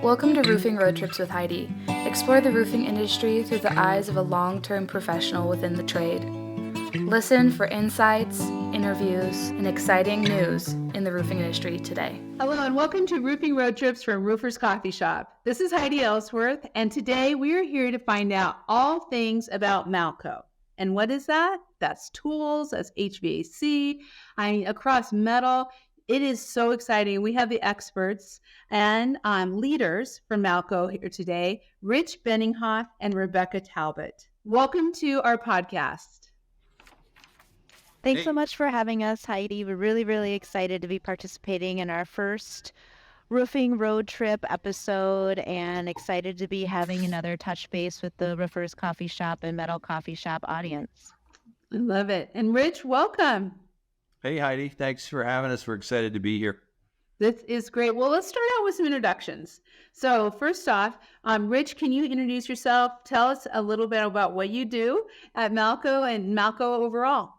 Welcome to Roofing Road Trips with Heidi. Explore the roofing industry through the eyes of a long-term professional within the trade. Listen for insights, interviews, and exciting news in the roofing industry today. Hello and welcome to Roofing Road Trips from Roofers Coffee Shop. This is Heidi Ellsworth, and today we are here to find out all things about Malco. And what is that? That's tools, that's HVAC, across metal. It is so exciting. We have the experts and leaders from Malco here today, Rich Benninghoff and Rebecca Talbot. Welcome to our podcast. Thanks so much for having us, Heidi. We're really excited to be participating in our first roofing road trip episode and excited to be having another touch base with the Roofers Coffee Shop and Metal Coffee Shop audience. I love it. And Rich, welcome. Hey, Heidi. Thanks for having us. We're excited to be here. This is great. Well, let's start out with some introductions. So first off, Rich, can you introduce yourself? Tell us a little bit about what you do at Malco and Malco overall.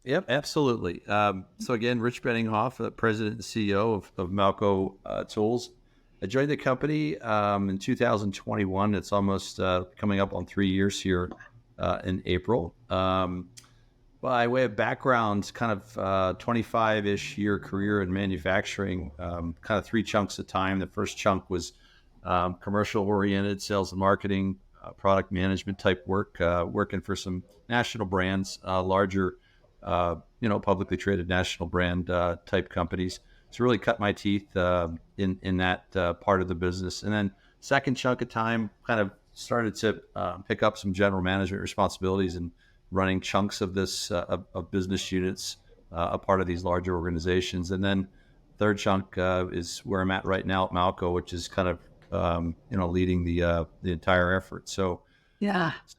Yep, absolutely. So again, Rich Benninghoff, the President and CEO of Malco Tools. I joined the company in 2021. It's almost coming up on 3 years here in April. By way of background, kind of 25-ish year career in manufacturing, kind of three chunks of time. The first chunk was commercial-oriented sales and marketing, product management type work, working for some national brands, larger publicly traded national brand type companies. So really cut my teeth in that part of the business. And then second chunk of time, kind of started to pick up some general management responsibilities and running chunks of this of business units, a part of these larger organizations. And then third chunk is where I'm at right now at Malco, which is kind of leading the entire effort. So that's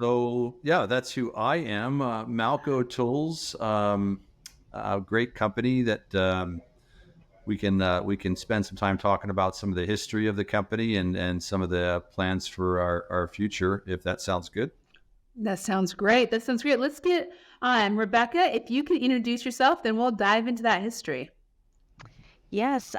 who I am. Malco Tools, a great company that we can spend some time talking about some of the history of the company and some of the plans for our future, if that sounds good. That sounds great. Let's get on. Rebecca, if you could introduce yourself, then we'll dive into that history. Yes.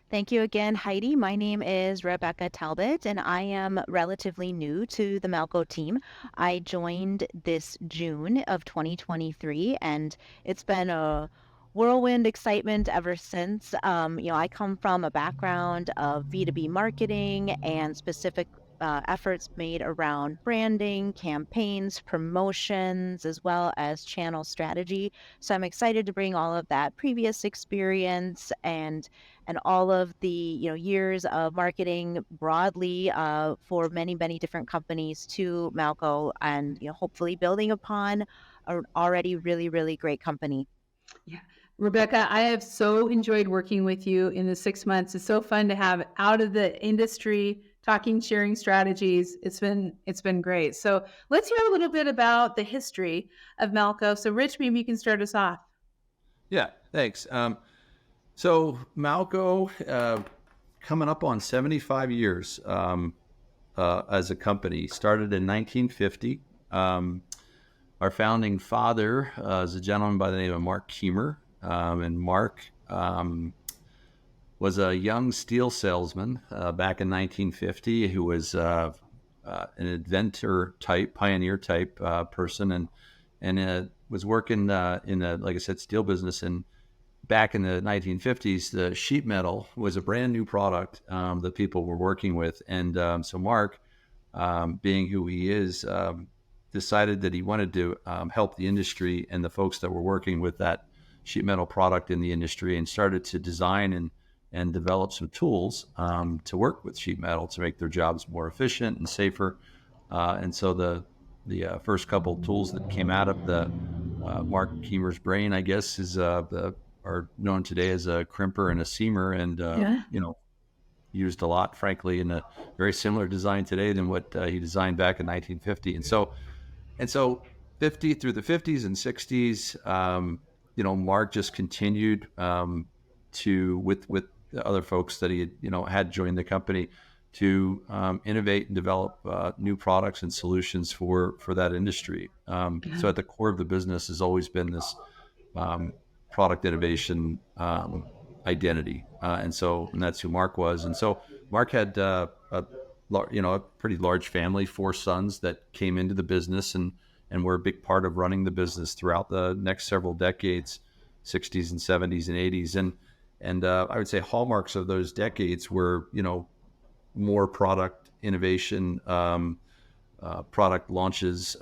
Thank you again, Heidi. My name is Rebecca Talbot, and I am relatively new to the Malco team. I joined this June of 2023, and it's been a whirlwind excitement ever since. I come from a background of B2B marketing and specific efforts made around branding, campaigns, promotions, as well as channel strategy. So I'm excited to bring all of that previous experience and all of the years of marketing broadly for many different companies to Malco, and hopefully building upon an already really great company. Yeah. Rebecca, I have so enjoyed working with you in the 6 months. It's so fun to have out of the industry talking, sharing strategies. It's been great. So let's hear a little bit about the history of Malco. So Rich, maybe you can start us off. Yeah, thanks. So Malco, coming up on 75 years as a company, started in 1950. Our founding father is a gentleman by the name of Mark Keemer. And Mark was a young steel salesman back in 1950 who was an inventor type, pioneer type person, and was working in the, like I said, steel business. And back in the 1950s, the sheet metal was a brand new product that people were working with. And so Mark, being who he is, decided that he wanted to help the industry and the folks that were working with that sheet metal product in the industry, and started to design and develop some tools to work with sheet metal to make their jobs more efficient and safer. And so the first couple of tools that came out of the Mark Keemer's brain, I guess, are known today as a crimper and a seamer, and used a lot, frankly, in a very similar design today than what he designed back in 1950. And so 50 through the 50s and 60s. Mark just continued with the other folks that he had joined the company to innovate and develop new products and solutions for that industry. So at the core of the business has always been this product innovation identity. And that's who Mark was. And so Mark had a pretty large family, 4 sons that came into the business and were a big part of running the business throughout the next several decades, 60s and 70s and 80s. And I would say hallmarks of those decades were, more product innovation, product launches,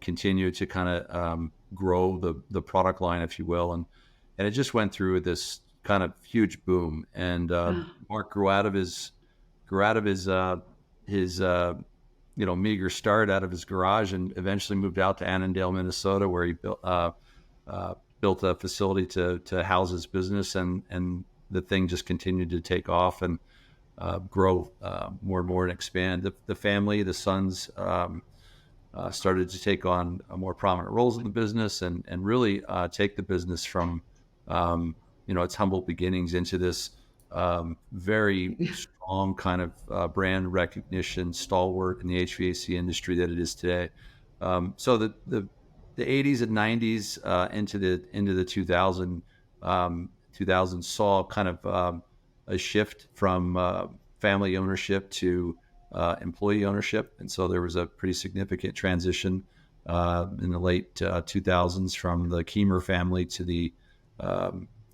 continue to kind of grow the product line, if you will. And it just went through this kind of huge boom. And Mark grew out of his meager start out of his garage and eventually moved out to Annandale, Minnesota, where he built a facility to house his business, and the thing just continued to take off and grow more and more and expand. The family, the sons, started to take on more prominent roles in the business and really take the business from its humble beginnings into this very strong kind of brand recognition stalwart in the HVAC industry that it is today. So the 80s and 90s into the 2000s saw kind of a shift from family ownership to employee ownership, and so there was a pretty significant transition in the late 2000s from the Keemer family to the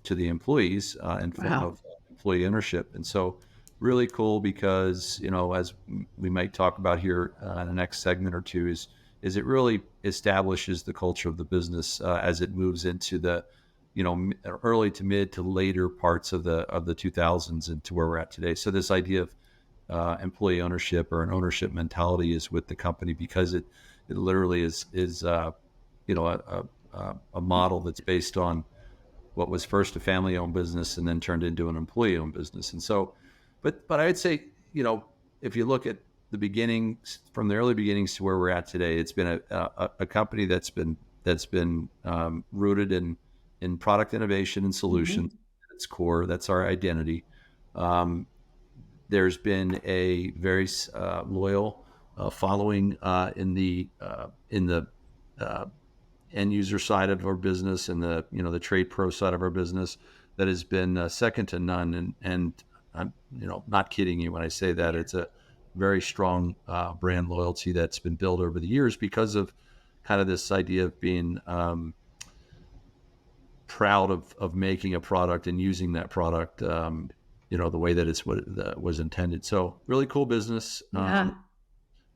employees in form of employee ownership. And so really cool because, as we might talk about here in the next segment or two, is it really establishes the culture of the business as it moves into the early to mid to later parts of the 2000s and to where we're at today. So this idea of employee ownership or an ownership mentality is with the company because it literally is a model that's based on what was first a family-owned business and then turned into an employee-owned business. And so, but I'd say, if you look at the beginnings, from the early beginnings to where we're at today, it's been a company that's been rooted in product innovation and solutions at its core. That's our identity. There's been a very loyal following in the end user side of our business and the trade pro side of our business that has been second to none. And I'm not kidding you when I say that. It's a very strong brand loyalty that's been built over the years because of kind of this idea of being proud of making a product and using that product, the way that it's what was intended. So really cool business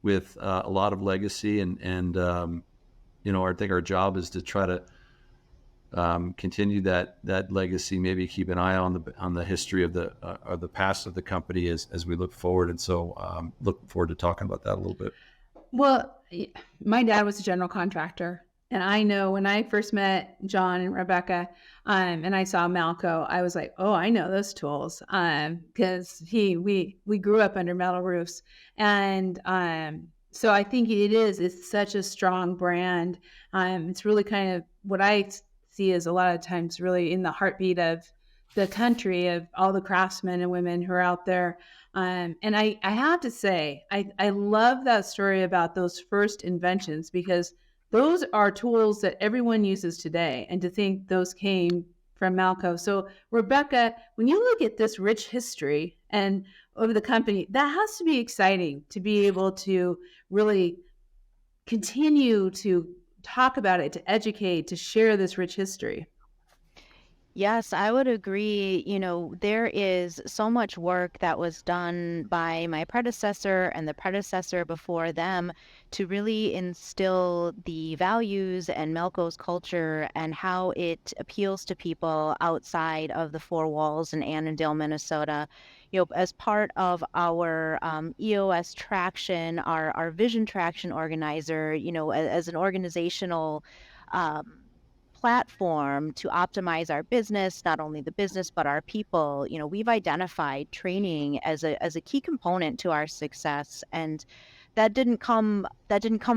with a lot of legacy and I think our job is to try to continue that legacy. Maybe keep an eye on the history of the past of the company as we look forward. And so looking forward to talking about that a little bit. Well, my dad was a general contractor, and I know when I first met John and Rebecca, and I saw Malco, I was like, oh, I know those tools, because we grew up under metal roofs, and so I think it's such a strong brand. It's really kind of what I see is a lot of times really in the heartbeat of the country, of all the craftsmen and women who are out there. And I have to say, I love that story about those first inventions, because those are tools that everyone uses today. And to think those came from Malco. So Rebecca, when you look at this rich history and of the company, that has to be exciting to be able to really continue to talk about it, to educate, to share this rich history. Yes, I would agree. There is so much work that was done by my predecessor and the predecessor before them to really instill the values and Melco's culture and how it appeals to people outside of the four walls in Annandale, Minnesota. As part of our EOS Traction, our Vision Traction organizer, as an organizational platform to optimize our business, not only the business, but our people, we've identified training as a key component to our success. And that didn't come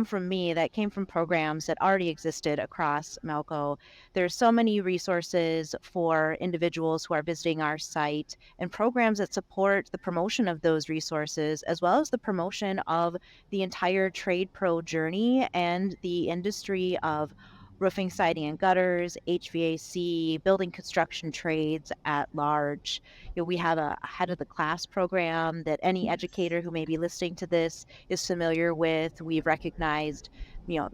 from me. That came from programs that already existed across Malco. There's so many resources for individuals who are visiting our site and programs that support the promotion of those resources, as well as the promotion of the entire trade pro journey and the industry of roofing, siding, and gutters, HVAC, building construction trades at large. We have a head of the class program that any educator who may be listening to this is familiar with. We've recognized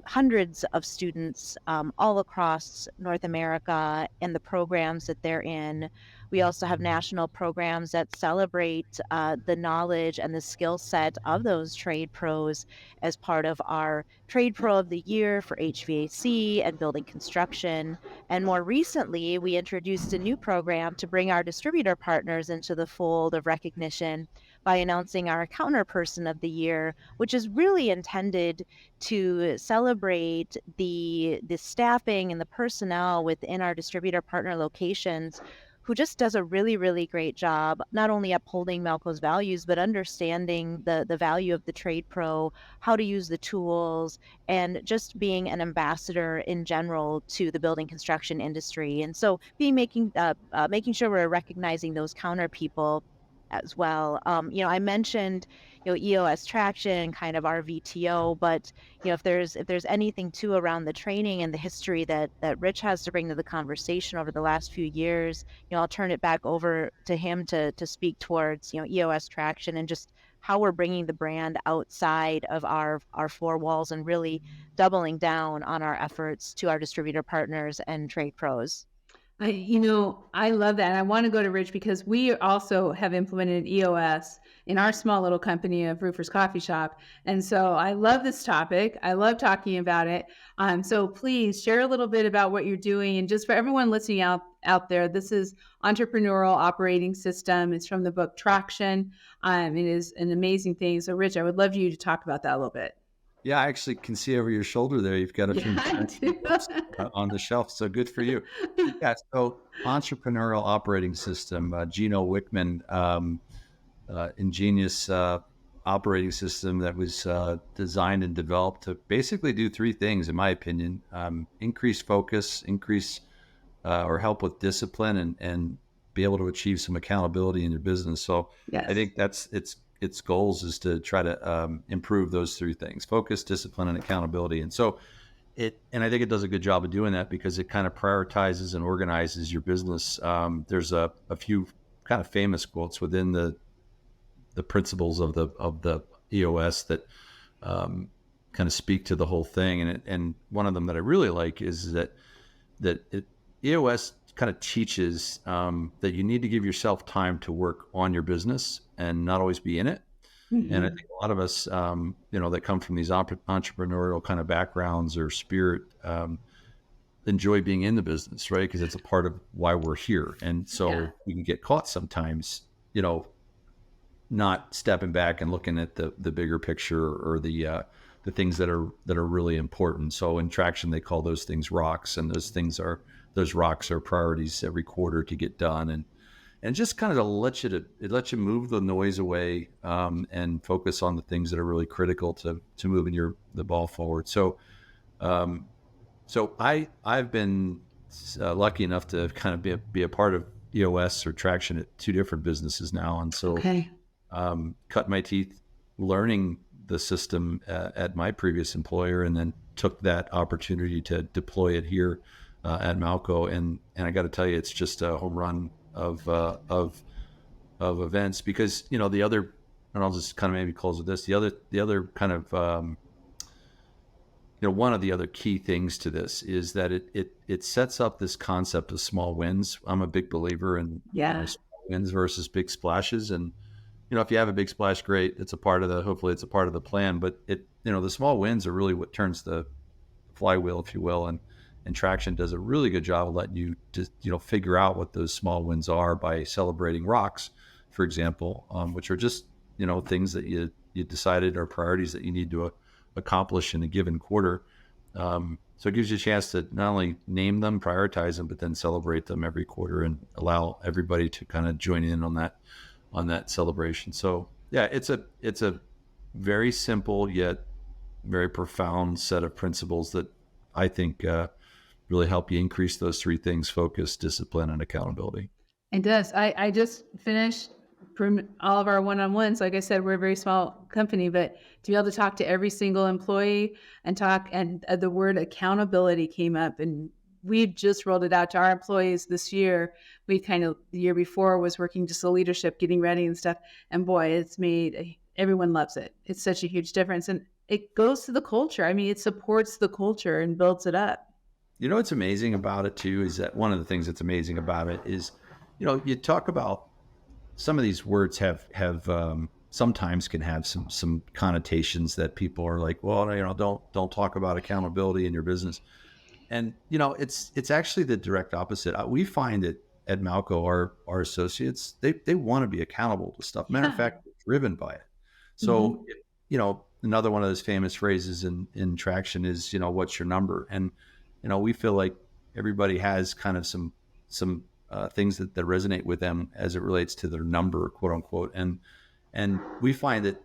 hundreds of students all across North America and the programs that they're in. We also have national programs that celebrate the knowledge and the skill set of those trade pros as part of our Trade Pro of the Year for HVAC and building construction. And more recently, we introduced a new program to bring our distributor partners into the fold of recognition by announcing our Counter Person of the Year, which is really intended to celebrate the staffing and the personnel within our distributor partner locations who just does a really, really great job, not only upholding Malco's values, but understanding the value of the trade pro, how to use the tools, and just being an ambassador in general to the building construction industry. And so making sure we're recognizing those counter people as well. I mentioned, EOS traction, kind of our VTO, but if there's anything too around the training and the history that Rich has to bring to the conversation over the last few years, I'll turn it back over to him to speak towards, EOS traction and just how we're bringing the brand outside of our four walls and really doubling down on our efforts to our distributor partners and trade pros. I love that. And I want to go to Rich because we also have implemented EOS in our small little company of Roofers Coffee Shop. And so I love this topic. I love talking about it. So please share a little bit about what you're doing. And just for everyone listening out there, this is Entrepreneurial Operating System. It's from the book Traction. It is an amazing thing. So Rich, I would love you to talk about that a little bit. Yeah, I actually can see over your shoulder there. You've got a few on the shelf. So good for you. Yeah. So Entrepreneurial Operating System, Gino Wickman, ingenious operating system that was designed and developed to basically do three things, in my opinion: increase focus, or help with discipline, and be able to achieve some accountability in your business. So yes. I think its goals is to try to improve those three things: focus, discipline, and accountability. And so and I think it does a good job of doing that because it kind of prioritizes and organizes your business. There's a few kind of famous quotes within the principles of the EOS that kind of speak to the whole thing. And one of them that I really like is that EOS kind of teaches that you need to give yourself time to work on your business and not always be in it. Mm-hmm. And I think a lot of us, that come from these entrepreneurial kind of backgrounds or spirit, enjoy being in the business, right? Because it's a part of why we're here. And so we can get caught sometimes, not stepping back and looking at the bigger picture or the things that are really important. So in Traction, they call those things rocks, and those rocks are priorities every quarter to get done, and just kind of let you move the noise away, and focus on the things that are really critical to moving the ball forward. So I've been lucky enough to kind of be a part of EOS or Traction at two different businesses now, and so cut my teeth learning the system at my previous employer, and then took that opportunity to deploy it here at Malco, and I got to tell you, it's just a home run of events, because the other, and I'll just kind of maybe close with this, the other kind of one of the other key things to this is that it sets up this concept of small wins. I'm a big believer in small wins versus big splashes, and if you have a big splash, great, hopefully it's a part of the plan, but the small wins are really what turns the flywheel, if you will, and Traction does a really good job of letting you just, figure out what those small wins are by celebrating rocks, for example, which are just, things that you decided are priorities that you need to accomplish in a given quarter. So it gives you a chance to not only name them, prioritize them, but then celebrate them every quarter and allow everybody to kind of join in on that celebration. So yeah, it's a very simple yet very profound set of principles that I think really help you increase those three things: focus, discipline, and accountability. It does. I just finished from all of our one-on-ones, like I said, we're a very small company, but to be able to talk to every single employee and the word accountability came up, and we've just rolled it out to our employees this year. We the year before was working just the leadership, getting ready and stuff. And boy, everyone loves it. It's such a huge difference. And it goes to the culture. I mean, it supports the culture and builds it up. You know what's amazing about it too is that one of the things that's amazing about it is, you talk about some of these words have sometimes can have some connotations that people are like, well, don't talk about accountability in your business, and it's actually the direct opposite. We find it at Malco, our associates, they want to be accountable to stuff. Matter of fact, they're driven by it. So another one of those famous phrases in traction is what's your number, and we feel like everybody has kind of some things that resonate with them as it relates to their number, quote unquote. And we find that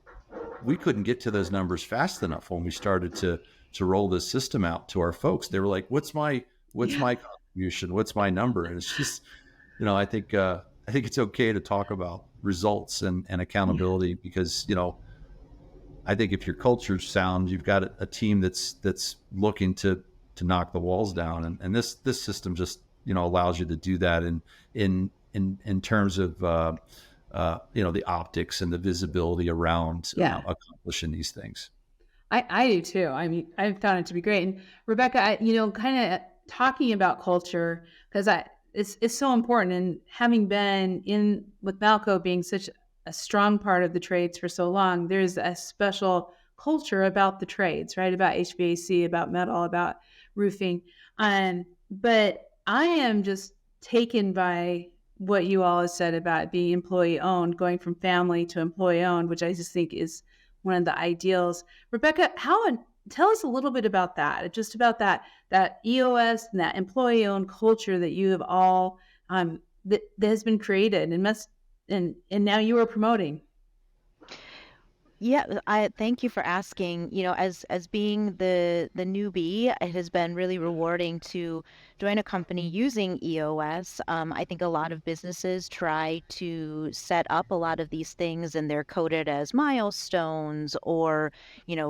we couldn't get to those numbers fast enough when we started to roll this system out to our folks. They were like, what's my contribution? What's my number? And it's just, I think it's okay to talk about results and accountability because, I think if your culture's sound, you've got a team that's looking to knock the walls down. And this system just, allows you to do that in terms of, the optics and the visibility around accomplishing these things. I do too. I mean, I've found it to be great. And Rebecca, kind of talking about culture, because it's so important. And having been with Malco being such a strong part of the trades for so long, there's a special culture about the trades, right? About HVAC, about metal, about roofing. But I am just taken by what you all have said about being employee owned, going from family to employee owned, which I just think is one of the ideals. Rebecca, tell us a little bit about that, just about that EOS and that employee owned culture that you have all that has been created and now you are promoting. Yeah, I thank you for asking. As being the newbie, it has been really rewarding to join a company using EOS. I think a lot of businesses try to set up a lot of these things and they're coded as milestones or,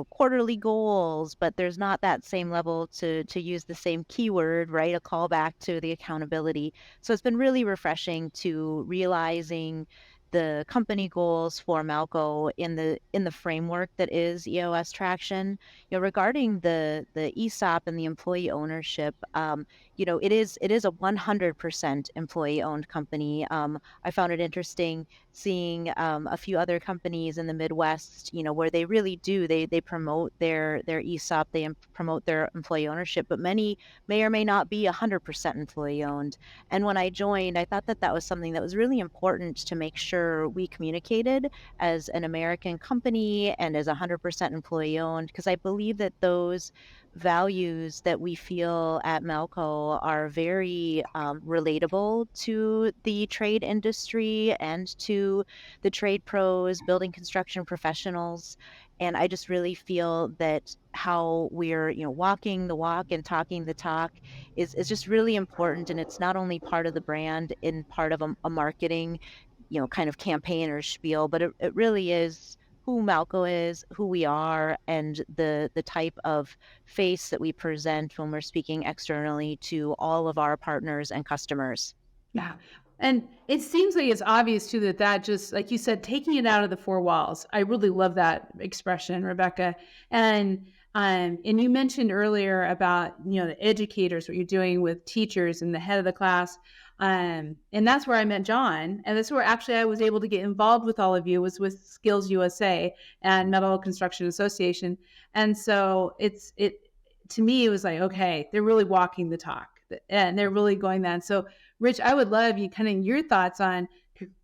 quarterly goals, but there's not that same level to use the same keyword, right? A callback to the accountability. So it's been really refreshing to realizing the company goals for Malco in the framework that is EOS traction. Regarding the ESOP and the employee ownership, it is a 100% employee owned company. I found it interesting seeing a few other companies in the Midwest, where they really do they promote their ESOP, they promote their employee ownership, but many may or may not be 100% employee owned. And when I joined, I thought that was something that was really important to make sure we communicated as an American company and as 100% employee owned, because I believe that those values that we feel at Malco are very relatable to the trade industry and to the trade pros, building construction professionals. And I just really feel that how we're, walking the walk and talking the talk is just really important. And it's not only part of the brand and part of a marketing, kind of campaign or spiel, but it really is who Malco is, who we are, and the type of face that we present when we're speaking externally to all of our partners and customers. Yeah. And it seems like it's obvious too that just, like you said, taking it out of the four walls. I really love that expression, Rebecca. And you mentioned earlier about, the educators, what you're doing with teachers and the head of the class. And that's where I met John. And that's where actually I was able to get involved with all of you, was with Skills USA and Metal Construction Association. And so to me, it was like, okay, they're really walking the talk and they're really going that. And so Rich, I would love you kind of your thoughts on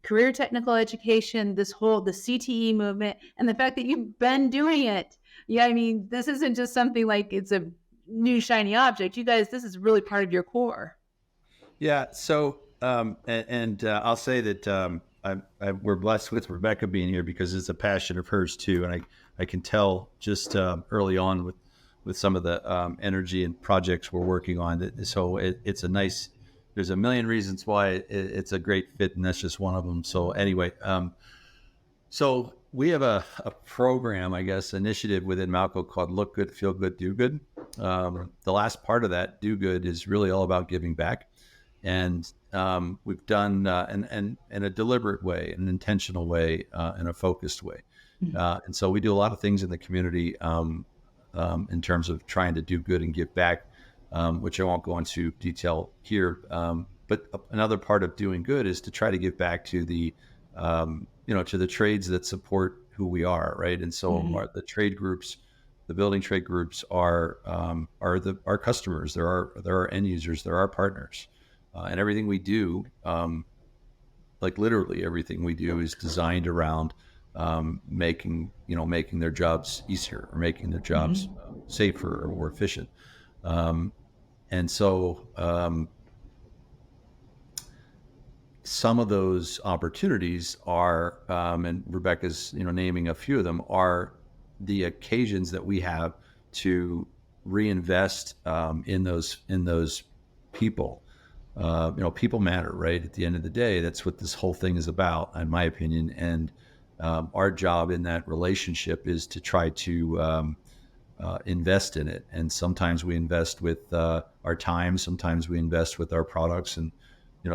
career technical education, the CTE movement, and the fact that you've been doing it. Yeah. I mean, this isn't just something like it's a new shiny object. You guys, this is really part of your core. Yeah. So, I'll say that we're blessed with Rebecca being here because it's a passion of hers too, and I can tell just early on with some of the energy and projects we're working on. So it's a nice. There's a million reasons why it's a great fit, and that's just one of them. So anyway, So we have a program, I guess, initiative within Malco called Look Good, Feel Good, Do Good. The last part of that, Do Good, is really all about giving back. And we've done in a deliberate way, an intentional way, in a focused way. And so we do a lot of things in the community in terms of trying to do good and give back, which I won't go into detail here. But another part of doing good is to try to give back to the to the trades that support who we are, right? And so the trade groups, the building trade groups are our customers. They're our end users. They're our partners, and everything we do, like literally everything we do, is designed around making their jobs easier or making their jobs safer or more efficient. And so some of those opportunities are, and Rebecca's naming a few of them, are the occasions that we have to reinvest in those people. People matter, right? At the end of the day, that's what this whole thing is about, in my opinion. And our job in that relationship is to try to invest in it. And sometimes we invest with our time, sometimes we invest with our products, and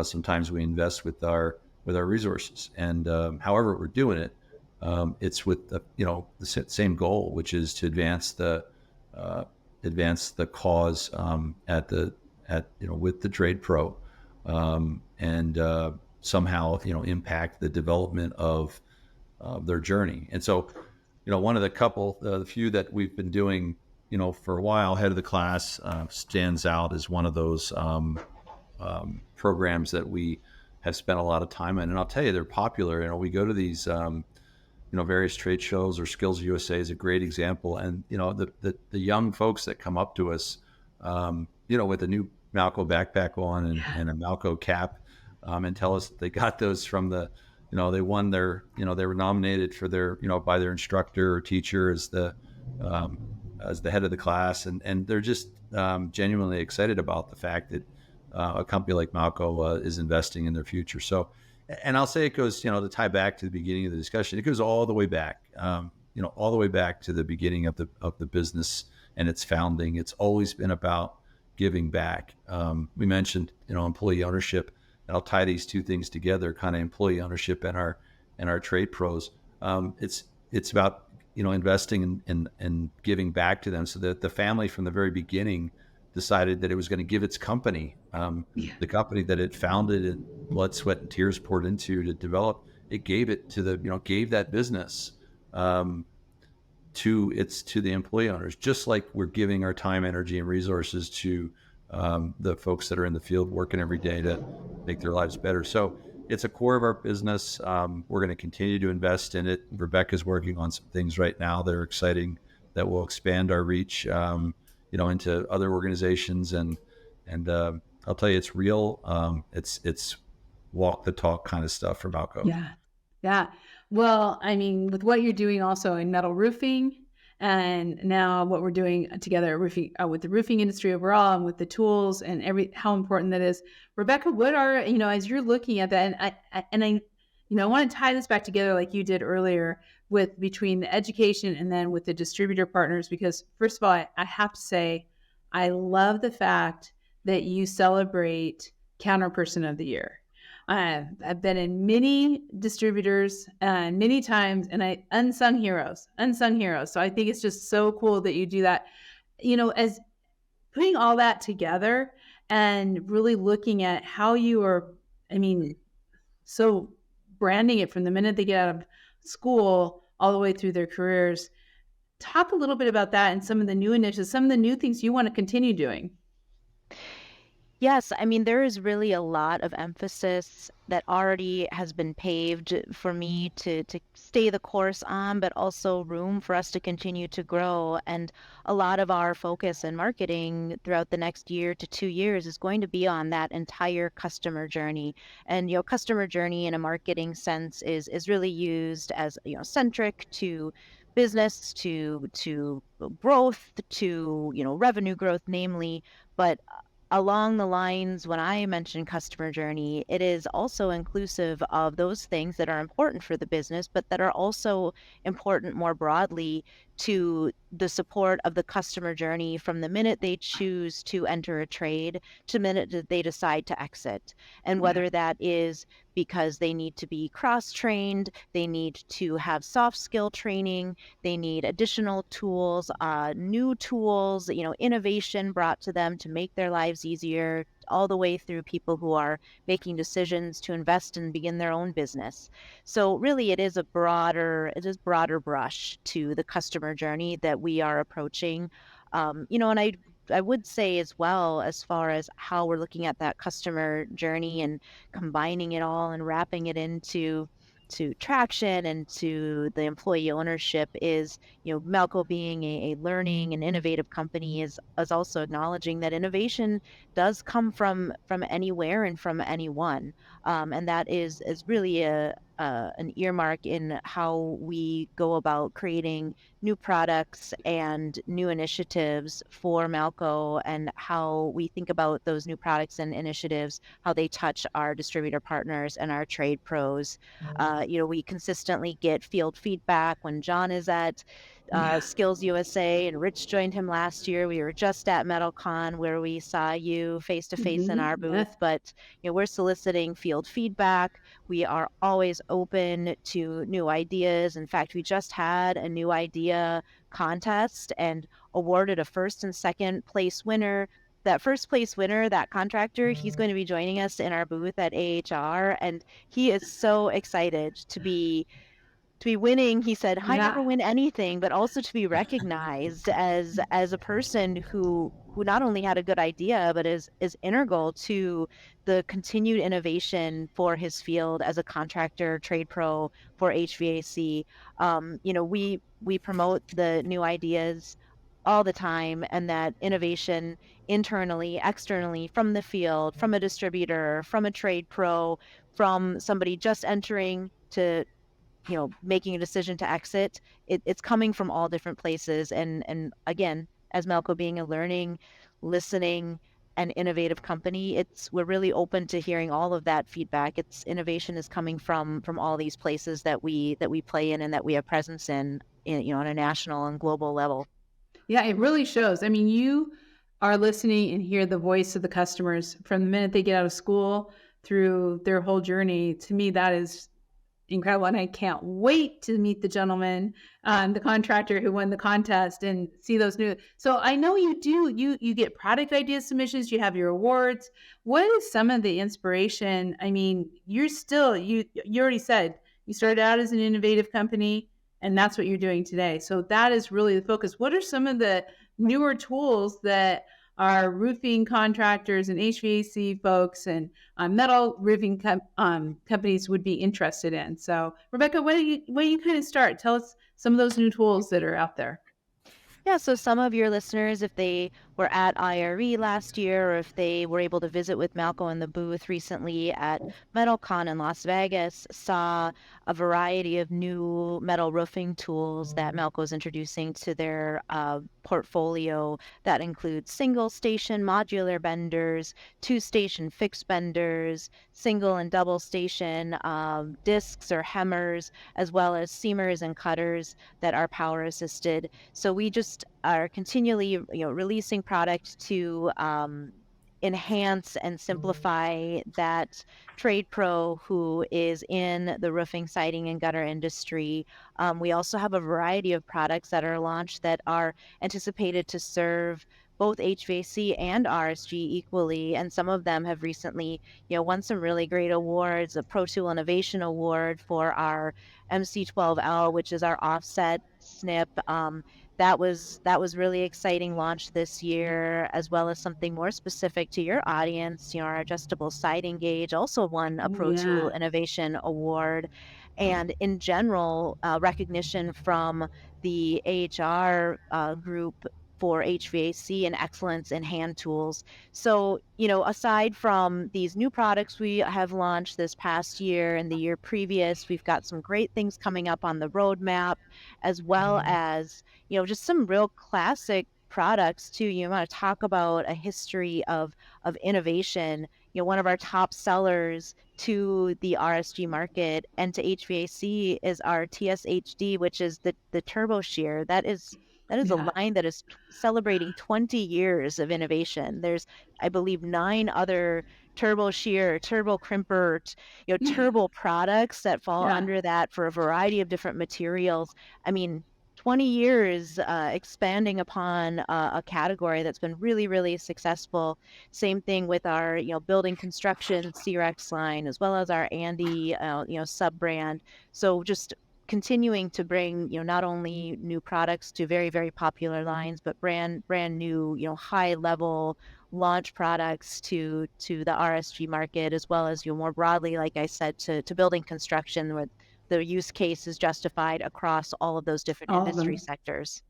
sometimes we invest with our resources. And however we're doing it, it's with the same goal, which is to advance the cause with the trade pro, and somehow impact the development of their journey. And so one of the few that we've been doing for a while, Head of the Class, stands out as one of those programs that we have spent a lot of time in. And I'll tell you, they're popular. We go to these various trade shows, or Skills USA is a great example. And the young folks that come up to us with a new Malco backpack on and a Malco cap, and tell us that they got those from they won their they were nominated for their by their instructor or teacher as the head of the class, and they're just genuinely excited about the fact that a company like Malco is investing in their future. So, and I'll say it goes, to tie back to the beginning of the discussion, it goes all the way back, all the way back to the beginning of the business and its founding. It's always been about giving back. We mentioned, employee ownership, and I'll tie these two things together, kind of employee ownership and our trade pros. It's about, investing and giving back to them, so that the family from the very beginning decided that it was going to give its company, the company that it founded and blood, sweat, and tears poured into to develop. It gave it to gave that business to the employee owners, just like we're giving our time, energy, and resources to the folks that are in the field working every day to make their lives better. So it's a core of our business. We're going to continue to invest in it. Rebecca's working on some things right now that are exciting, that will expand our reach into other organizations, and I'll tell you, it's real. It's walk the talk kind of stuff for Malco. Yeah. Well, I mean, with what you're doing also in metal roofing, and now what we're doing together roofing with the roofing industry overall, and with the tools and how important that is, Rebecca, what are as you're looking at that, and I want to tie this back together like you did earlier with between the education and then with the distributor partners, because first of all, I have to say, I love the fact that you celebrate Counterperson of the Year. I've been in many distributors many times, and unsung heroes. So I think it's just so cool that you do that, as putting all that together and really looking at how you are, so branding it from the minute they get out of school all the way through their careers. Talk a little bit about that and some of the new initiatives, some of the new things you want to continue doing. Yes, there is really a lot of emphasis that already has been paved for me to stay the course on, but also room for us to continue to grow. And a lot of our focus and marketing throughout the next year to 2 years is going to be on that entire customer journey. And customer journey in a marketing sense is really used as centric to business, to growth, to revenue growth, namely, but along the lines, when I mention customer journey, it is also inclusive of those things that are important for the business, but that are also important more broadly to the support of the customer journey from the minute they choose to enter a trade to the minute that they decide to exit. And Yeah. whether that is because they need to be cross-trained, they need to have soft skill training, they need additional tools, new tools, innovation brought to them to make their lives easier, all the way through people who are making decisions to invest and begin their own business. So really it is broader brush to the customer journey that we are approaching. And I would say as well, as far as how we're looking at that customer journey and combining it all and wrapping it into traction and to the employee ownership, is Malco being a learning and innovative company is also acknowledging that innovation does come from anywhere and from anyone, and that is really an earmark in how we go about creating new products and new initiatives for Malco, and how we think about those new products and initiatives, how they touch our distributor partners and our trade pros. We consistently get field feedback when John is at Skills USA, and Rich joined him last year. We were just at MetalCon where we saw you face to face in our booth, Yes. but we're soliciting field feedback. We are always open to new ideas. In fact, we just had a new idea contest and awarded a first and second place winner. That first place winner, that contractor, he's going to be joining us in our booth at AHR, and he is so excited to be winning. He said, I never Yeah. win anything, but also to be recognized as a person who not only had a good idea, but is integral to the continued innovation for his field as a contractor, trade pro for HVAC. We promote the new ideas all the time, and that innovation internally, externally, from the field, from a distributor, from a trade pro, from somebody just entering to making a decision to exit. It's coming from all different places. And again, as Malco being a learning, listening, and innovative company, we're really open to hearing all of that feedback. It's innovation is coming from all these places that we play in and that we have presence in on a national and global level. Yeah, it really shows. I mean, you are listening and hear the voice of the customers from the minute they get out of school through their whole journey. To me, that is incredible. And I can't wait to meet the gentleman, the contractor who won the contest, and see those new. So I know you do, you get product idea submissions, you have your awards. What is some of the inspiration? I mean, you're still, you already said you started out as an innovative company, and that's what you're doing today. So that is really the focus. What are some of the newer tools that our roofing contractors and HVAC folks and metal roofing companies would be interested in? So, Rebecca, why don't you kind of start? Tell us some of those new tools that are out there. Yeah, so some of your listeners, if they were at IRE last year, or if they were able to visit with Malco in the booth recently at MetalCon in Las Vegas, saw a variety of new metal roofing tools that Malco is introducing to their portfolio. That includes single station modular benders, two station fixed benders, single and double station discs or hemmers, as well as seamers and cutters that are power assisted. So we just are continually releasing product to enhance and simplify that trade pro who is in the roofing, siding, and gutter industry. We also have a variety of products that are launched that are anticipated to serve both HVAC and RSG equally, and some of them have recently, won some really great awards. A Pro Tool Innovation Award for our MC12L, which is our offset snip. That was really exciting launch this year, as well as something more specific to your audience. Our adjustable siding gauge also won a Pro Tool Innovation Award, and in general, recognition from the AHR group for HVAC and excellence in hand tools. So, aside from these new products we have launched this past year and the year previous, we've got some great things coming up on the roadmap, as well as, just some real classic products too. You want to talk about a history of innovation. One of our top sellers to the RSG market and to HVAC is our TSHD, which is the turbo shear. That is a Yeah. line that is celebrating 20 years of innovation. There's, I believe, 9 other turbo shear, turbo crimper, turbo products that fall Yeah. under that for a variety of different materials. I mean, 20 years expanding upon a category that's been really, really successful. Same thing with our, building construction C-Rex line, as well as our Andy, sub brand. So just continuing to bring, not only new products to very, very popular lines, but brand new, high level launch products to the RSG market, as well as, more broadly, like I said, to building construction, where the use case is justified across all of those different All of industry them. sectors.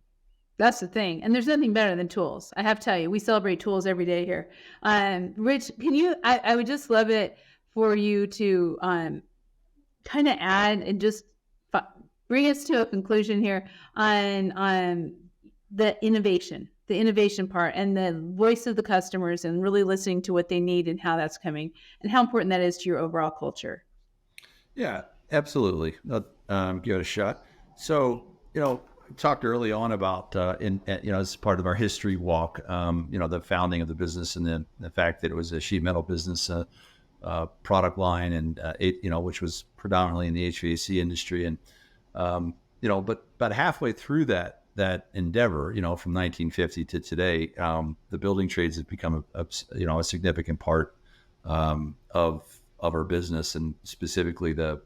That's the thing. And there's nothing better than tools. I have to tell you, we celebrate tools every day here. Rich, I would just love it for you to kind of add and just bring us to a conclusion here on the innovation part and the voice of the customers and really listening to what they need and how that's coming and how important that is to your overall culture. Yeah, absolutely. Give it a shot. So, talked early on about, as part of our history walk, the founding of the business and the fact that it was a sheet metal business product line and, which was predominantly in the HVAC industry. And, but about halfway through that endeavor, from 1950 to today, the building trades have become a significant part of our business, and specifically the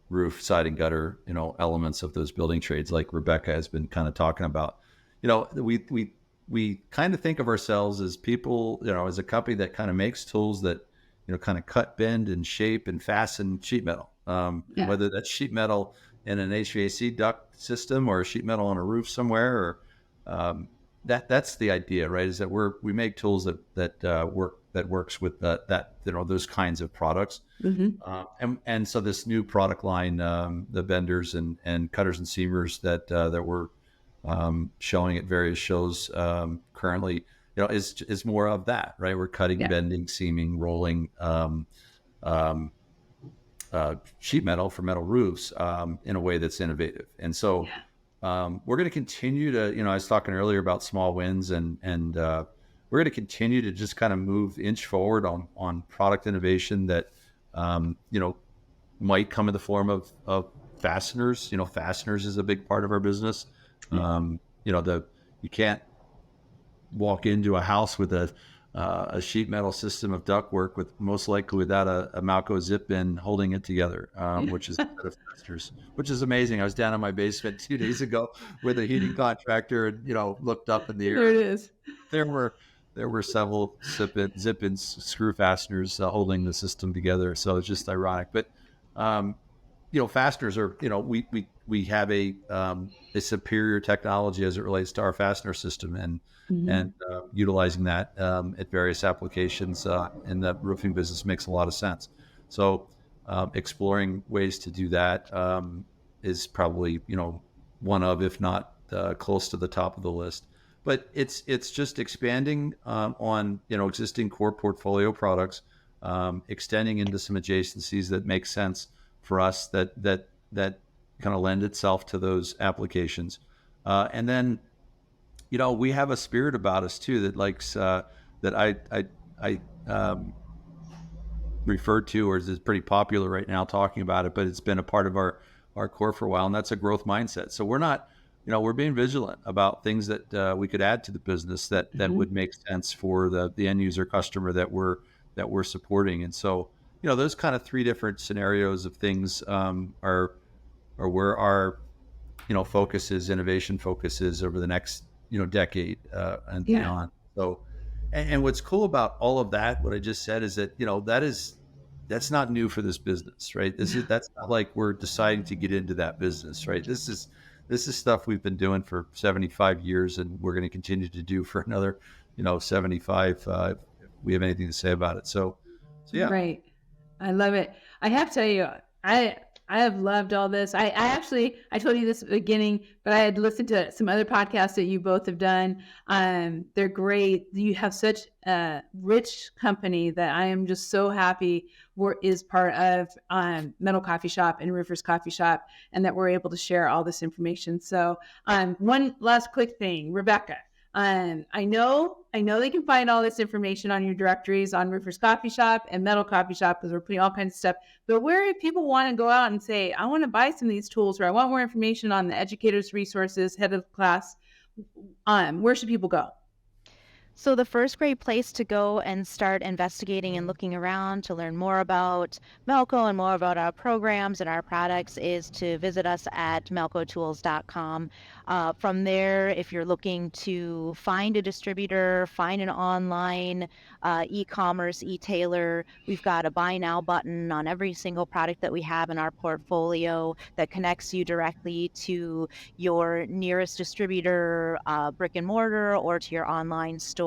roof, siding, gutter, elements of those building trades, like Rebecca has been kind of talking about. We kind of think of ourselves as people, as a company that kind of makes tools that, kind of cut, bend, and shape and fasten sheet metal. Whether that's sheet metal in an HVAC duct system or sheet metal on a roof somewhere, or that's the idea, right? Is that we make tools that works with those kinds of products. Mm-hmm. And so this new product line, the benders and cutters and seamers that we're showing at various shows currently, is more of that, right? We're cutting, bending, seaming, rolling sheet metal for metal roofs in a way that's innovative. And so we're going to continue to, I was talking earlier about small wins, and we're going to continue to just kind of move inch forward on product innovation that, might come in the form of fasteners. Fasteners is a big part of our business. You can't walk into a house with a sheet metal system of ductwork most likely without a Malco zip bin holding it together, which is a set of fasteners, which is amazing. I was down in my basement 2 days ago with a heating contractor and, looked up in the air. There it is. There were several zip in screw fasteners holding the system together. So it's just ironic. But, fasteners are, we have a superior technology as it relates to our fastener system, and utilizing that at various applications in the roofing business makes a lot of sense. So exploring ways to do that is probably, one of, if not close to the top of the list. But it's just expanding on existing core portfolio products, extending into some adjacencies that make sense for us, that kind of lend itself to those applications, and then we have a spirit about us too that likes that I referred to, or is pretty popular right now talking about it, but it's been a part of our core for a while, and that's a growth mindset. So we're not. We're being vigilant about things that we could add to the business that would make sense for the end user customer that we're supporting. And so, those kind of 3 different scenarios of things are where our, innovation focus is over the next, decade and beyond. So, and what's cool about all of that, what I just said, is that, that's not new for this business, right? That's not like we're deciding to get into that business, right? This is stuff we've been doing for 75 years, and we're going to continue to do for another, 75. If we have anything to say about it. So yeah. Right. I love it. I have to tell you, I have loved all this. I actually, I told you this at the beginning, but I had listened to some other podcasts that you both have done. They're great. You have such a rich company that I am just so happy is part of Metal Coffee Shop and Roofers Coffee Shop, and that we're able to share all this information. So one last quick thing, Rebecca. I know they can find all this information on your directories on Roofers Coffee Shop and Metal Coffee Shop, because we're putting all kinds of stuff. But where if people want to go out and say, I want to buy some of these tools, or I want more information on the educators' resources, head of the class, where should people go? So the first great place to go and start investigating and looking around to learn more about Malco and more about our programs and our products is to visit us at malcotools.com. From there, if you're looking to find a distributor, find an online e-commerce e-tailer, we've got a buy now button on every single product that we have in our portfolio that connects you directly to your nearest distributor, brick and mortar, or to your online store.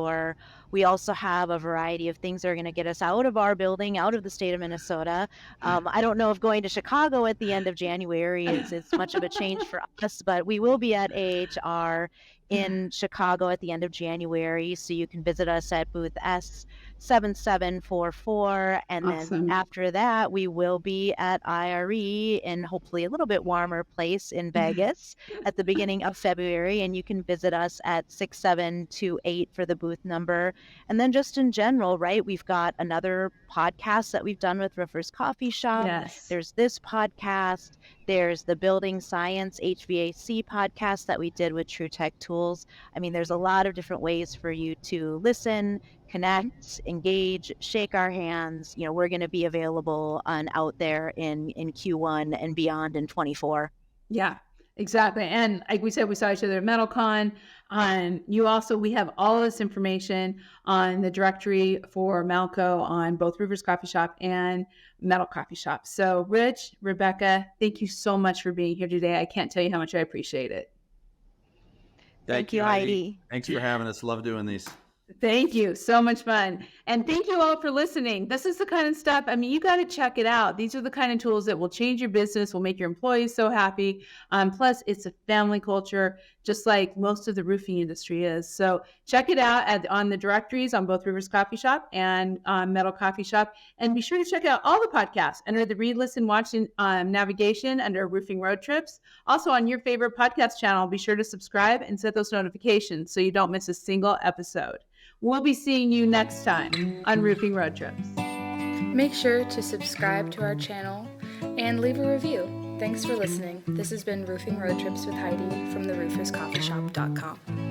We also have a variety of things that are going to get us out of our building, out of the state of Minnesota. I don't know if going to Chicago at the end of January is much of a change for us, but we will be at AHR in Chicago at the end of January. So you can visit us at booth S7744. And Awesome. then after that, we will be at IRE in hopefully a little bit warmer place in Vegas at the beginning of February. And you can visit us at 6728 for the booth number. And then just in general, right, we've got another podcast that we've done with Roofers Coffee Shop. Yes. There's this podcast. There's the Building Science HVAC podcast that we did with True Tech Tools. I mean, there's a lot of different ways for you to listen, connect, engage, shake our hands. You know, we're going to be available out there in Q1 and beyond in 24. Yeah, exactly. And like we said, we saw each other at MetalCon. We have all this information on the directory for Malco on both Roofers Coffee Shop and Metal Coffee Shop. So Rich, Rebecca, thank you so much for being here today. I can't tell you how much I appreciate it. Thank you, Heidi. Thanks for having us. Love doing these. Thank you. So much fun. And thank you all for listening. This is the kind of stuff, I mean, you got to check it out. These are the kind of tools that will change your business, will make your employees so happy. Plus, it's a family culture, just like most of the roofing industry is. So check it out on the directories on both Roofers Coffee Shop and Metal Coffee Shop. And be sure to check out all the podcasts under the Read, Listen, Watch navigation under Roofing Road Trips. Also on your favorite podcast channel, be sure to subscribe and set those notifications so you don't miss a single episode. We'll be seeing you next time on Roofing Road Trips. Make sure to subscribe to our channel and leave a review. Thanks for listening. This has been Roofing Road Trips with Heidi from therooferscoffeeshop.com.